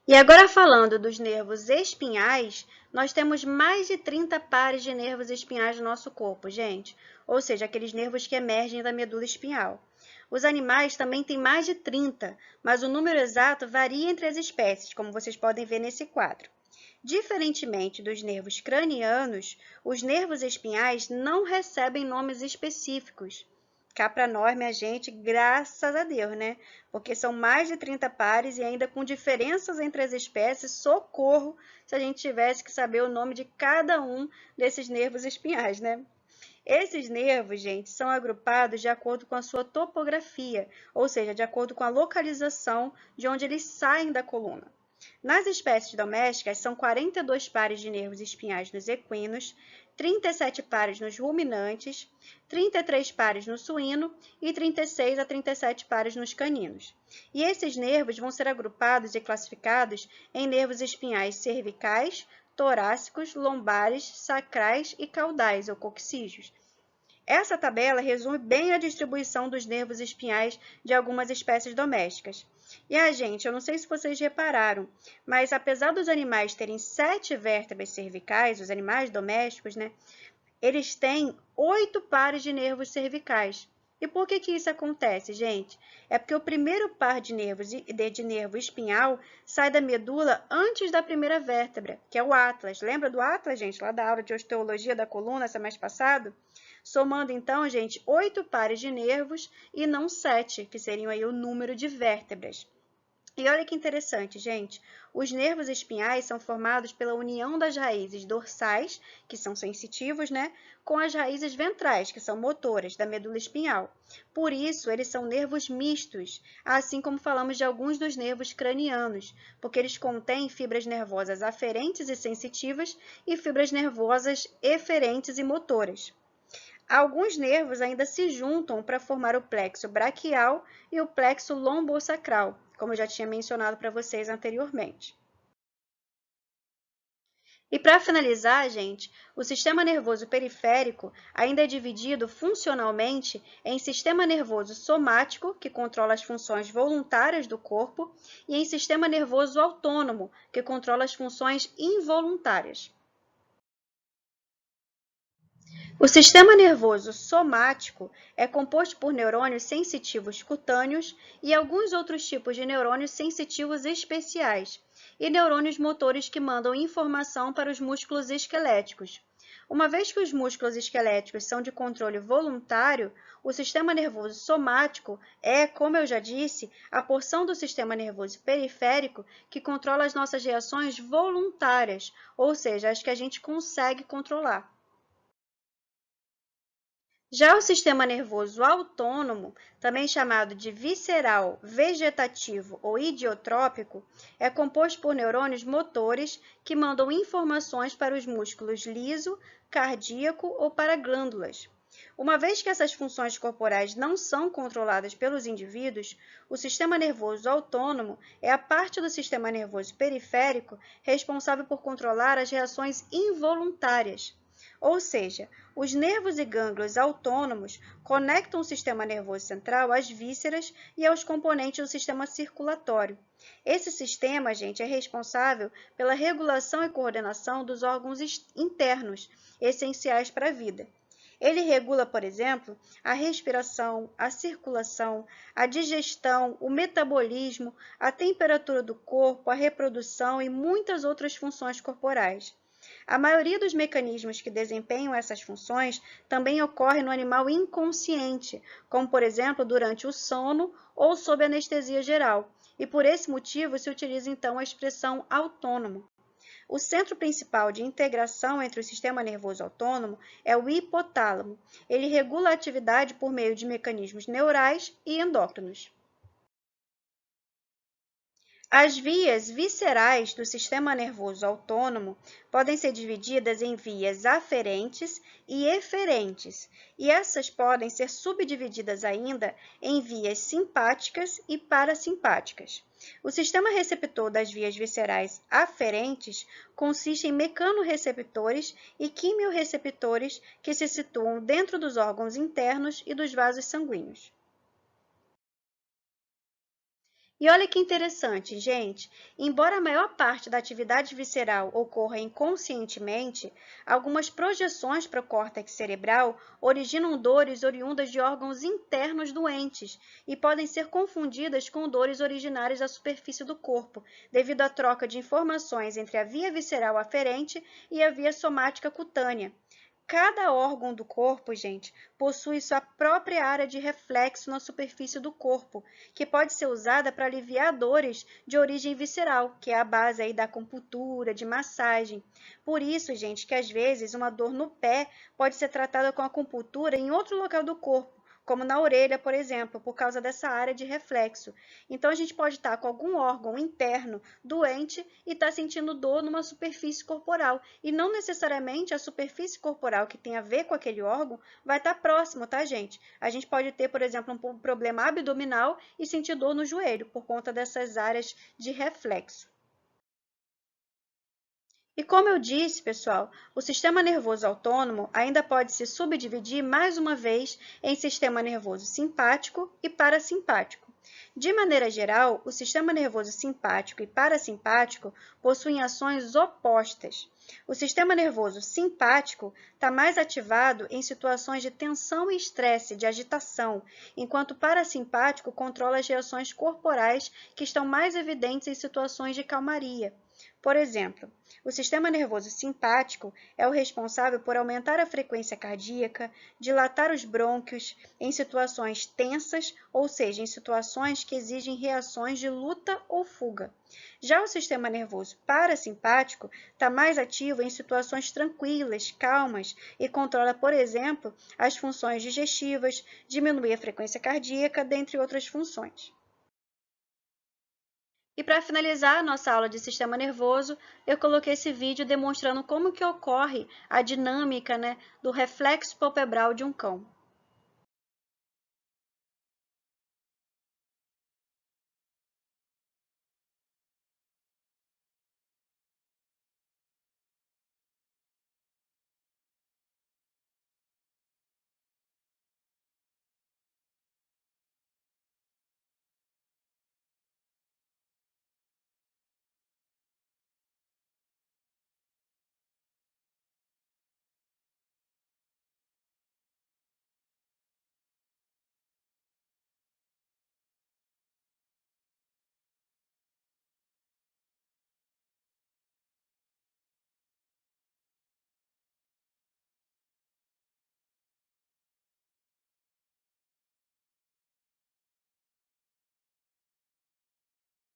E agora falando dos nervos espinhais, nós temos mais de 30 pares de nervos espinhais no nosso corpo, gente. Ou seja, aqueles nervos que emergem da medula espinhal. Os animais também têm mais de 30, mas o número exato varia entre as espécies, como vocês podem ver nesse quadro. Diferentemente dos nervos cranianos, os nervos espinhais não recebem nomes específicos. Cá para nós, minha gente, graças a Deus, né? Porque são mais de 30 pares e ainda com diferenças entre as espécies, socorro se a gente tivesse que saber o nome de cada um desses nervos espinhais, né? Esses nervos, gente, são agrupados de acordo com a sua topografia, ou seja, de acordo com a localização de onde eles saem da coluna. Nas espécies domésticas, são 42 pares de nervos espinhais nos equinos, 37 pares nos ruminantes, 33 pares no suíno e 36 a 37 pares nos caninos. E esses nervos vão ser agrupados e classificados em nervos espinhais cervicais, torácicos, lombares, sacrais e caudais ou coccígeos. Essa tabela resume bem a distribuição dos nervos espinhais de algumas espécies domésticas. E, gente, eu não sei se vocês repararam, mas apesar dos animais terem 7 vértebras cervicais, os animais domésticos, né, eles têm 8 pares de nervos cervicais. E por que isso acontece, gente? É porque o primeiro par de nervo espinhal sai da medula antes da primeira vértebra, que é o atlas. Lembra do atlas, gente, lá da aula de osteologia da coluna, semestre passado? Somando, então, gente, 8 pares de nervos e não 7, que seriam aí o número de vértebras. E olha que interessante, gente. Os nervos espinhais são formados pela união das raízes dorsais, que são sensitivos, né, com as raízes ventrais, que são motoras, da medula espinhal. Por isso, eles são nervos mistos, assim como falamos de alguns dos nervos cranianos, porque eles contêm fibras nervosas aferentes e sensitivas e fibras nervosas eferentes e motoras. Alguns nervos ainda se juntam para formar o plexo braquial e o plexo lombosacral, como eu já tinha mencionado para vocês anteriormente. E para finalizar, gente, o sistema nervoso periférico ainda é dividido funcionalmente em sistema nervoso somático, que controla as funções voluntárias do corpo, e em sistema nervoso autônomo, que controla as funções involuntárias. O sistema nervoso somático é composto por neurônios sensitivos cutâneos e alguns outros tipos de neurônios sensitivos especiais, e neurônios motores que mandam informação para os músculos esqueléticos. Uma vez que os músculos esqueléticos são de controle voluntário, o sistema nervoso somático é, como eu já disse, a porção do sistema nervoso periférico que controla as nossas reações voluntárias, ou seja, as que a gente consegue controlar. Já o sistema nervoso autônomo, também chamado de visceral, vegetativo ou idiotrópico, é composto por neurônios motores que mandam informações para os músculos liso, cardíaco ou para glândulas. Uma vez que essas funções corporais não são controladas pelos indivíduos, o sistema nervoso autônomo é a parte do sistema nervoso periférico responsável por controlar as reações involuntárias. Ou seja, os nervos e gânglios autônomos conectam o sistema nervoso central às vísceras e aos componentes do sistema circulatório. Esse sistema, gente, é responsável pela regulação e coordenação dos órgãos internos, essenciais para a vida. Ele regula, por exemplo, a respiração, a circulação, a digestão, o metabolismo, a temperatura do corpo, a reprodução e muitas outras funções corporais. A maioria dos mecanismos que desempenham essas funções também ocorre no animal inconsciente, como, por exemplo, durante o sono ou sob anestesia geral, e por esse motivo se utiliza então a expressão autônomo. O centro principal de integração entre o sistema nervoso autônomo é o hipotálamo. Ele regula a atividade por meio de mecanismos neurais e endócrinos. As vias viscerais do sistema nervoso autônomo podem ser divididas em vias aferentes e eferentes, e essas podem ser subdivididas ainda em vias simpáticas e parasimpáticas. O sistema receptor das vias viscerais aferentes consiste em mecanorreceptores e quimiorreceptores que se situam dentro dos órgãos internos e dos vasos sanguíneos. E olha que interessante, gente. Embora a maior parte da atividade visceral ocorra inconscientemente, algumas projeções para o córtex cerebral originam dores oriundas de órgãos internos doentes e podem ser confundidas com dores originárias da superfície do corpo, devido à troca de informações entre a via visceral aferente e a via somática cutânea. Cada órgão do corpo, gente, possui sua própria área de reflexo na superfície do corpo, que pode ser usada para aliviar dores de origem visceral, que é a base aí da acupuntura, de massagem. Por isso, gente, que às vezes uma dor no pé pode ser tratada com acupuntura em outro local do corpo, como na orelha, por exemplo, por causa dessa área de reflexo. Então, a gente pode estar com algum órgão interno doente e estar sentindo dor numa superfície corporal. E não necessariamente a superfície corporal que tem a ver com aquele órgão vai estar próximo, tá, gente? A gente pode ter, por exemplo, um problema abdominal e sentir dor no joelho por conta dessas áreas de reflexo. E como eu disse, pessoal, o sistema nervoso autônomo ainda pode se subdividir mais uma vez em sistema nervoso simpático e parasimpático. De maneira geral, o sistema nervoso simpático e parasimpático possuem ações opostas. O sistema nervoso simpático está mais ativado em situações de tensão e estresse, de agitação, enquanto o parasimpático controla as reações corporais que estão mais evidentes em situações de calmaria. Por exemplo, o sistema nervoso simpático é o responsável por aumentar a frequência cardíaca, dilatar os brônquios em situações tensas, ou seja, em situações que exigem reações de luta ou fuga. Já o sistema nervoso parasimpático está mais ativo em situações tranquilas, calmas e controla, por exemplo, as funções digestivas, diminui a frequência cardíaca, dentre outras funções. E para finalizar a nossa aula de sistema nervoso, eu coloquei esse vídeo demonstrando como que ocorre a dinâmica, né, do reflexo palpebral de um cão.